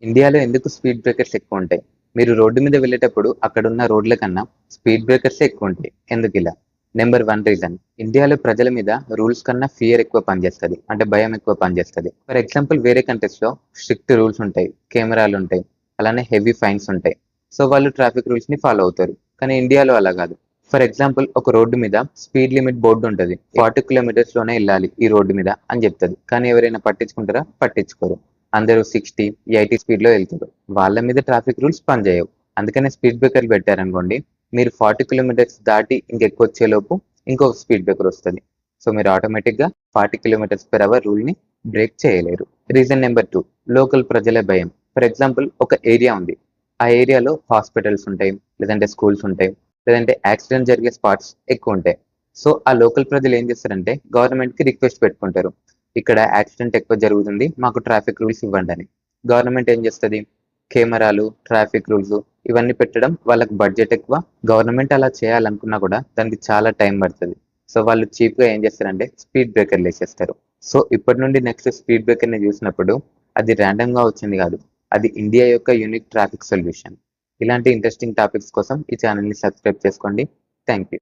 ఇండియాలో ఎందుకు speed breakers ఎక్కువ ఉంటాయి? మీరు రోడ్డు మీద వెళ్ళేటప్పుడు అక్కడున్న రోడ్ల కన్నా స్పీడ్ బ్రేకర్సే ఎక్కువ ఉంటాయి. ఎందుకిలా? నెంబర్ 1 రీజన్ ఇండియాలో ప్రజల మీద రూల్స్ కన్నా ఫియర్ ఎక్కువ పనిచేస్తది. అంటే భయం ఎక్కువ పనిచేస్తది. ఫర్ ఎగ్జాంపుల్ వేరే కంట్రీస్‌లో స్ట్రిక్ట్ రూల్స్ ఉంటాయి. కెమెరాలు ఉంటాయి. అలానే హెవీ ఫైన్స్ ఉంటాయి. సో వాళ్ళు ట్రాఫిక్ రూల్స్‌ని ఫాలో అవుతారు. కానీ ఇండియాలో అలా కాదు. ఫర్ ఎగ్జాంపుల్ ఒక రోడ్డు మీద స్పీడ్ లిమిట్ బోర్డు ఉంటది. 40 కిలోమీటర్స్‌లోనే ఎళ్ళాలి ఈ రోడ్డు మీద అని చెప్తది. కానీ ఎవరైనా పట్టించుకుంటారా? పట్టించుకోరు. అందరూ 60, 80 స్పీడ్‌లో ఎళ్తారు. వాళ్ళ మీద ట్రాఫిక్ రూల్స్ పనిచేయవు. అందుకనే స్పీడ్ బ్రేకర్లు పెట్టారనుకోండి, మీరు 40 కిలోమీటర్స్ దాటి ఇంకెక్కువొచ్చేలోపు ఇంకొక స్పీడ్ బ్రేకర్ వస్తది. సో మీరు ఆటోమేటిక్‌గా 40 కిలోమీటర్స్ పర్ అవర్ రూల్‌ని బ్రేక్ చేయలేరు. రీజన్ నెంబర్ 2 లోకల్ ప్రజల భయం. ఫర్ ఎగ్జాంపుల్ ఒక ఏరియా ఉంది. ఆ ఏరియాలో హాస్పిటల్స్ ఉంటాయి, లేదంటే స్కూల్స్ ఉంటాయి, లేదంటే యాక్సిడెంట్ జరిగే స్పాట్స్ ఎక్కువుంటాయి. సో ఆ లోకల్ ప్రజలు ఏం చేస్తారంటే గవర్నమెంట్‌కి రిక్వెస్ట్ పెట్టుకుంటారు. ఇక్కడ యాక్సిడెంట్ ఎక్కువ జరుగుతుంది. మాకు ట్రాఫిక్ రూల్స్ ఇవ్వండని. గవర్నమెంట్ ఏం చేస్తది? కెమెరాలు, ట్రాఫిక్ రూల్స్ ఇవన్నీ పెట్టడం వాళ్ళకి బడ్జెట్ ఎక్కువ. గవర్నమెంట్ అలా చేయాలనుకున్నా కూడా దానికి చాలా టైం పడతది. సో వాళ్ళు చీప్‌గా ఏం చేస్తారంటే స్పీడ్ బ్రేకర్‌లేసేస్తారు. సో ఇప్పటి నుండి నెక్స్ట్ స్పీడ్ బ్రేకర్‌ని చూసినప్పుడు అది రాండమ్‌గా వచ్చింది కాదు. అది ఇండియా యొక్క యూనిక్ ట్రాఫిక్ సొల్యూషన్. ఇలాంటి ఇంట్రెస్టింగ్ టాపిక్స్ కోసం ఈ ఛానెల్‌ని సబ్స్క్రైబ్ చేసుకోండి. Thank you.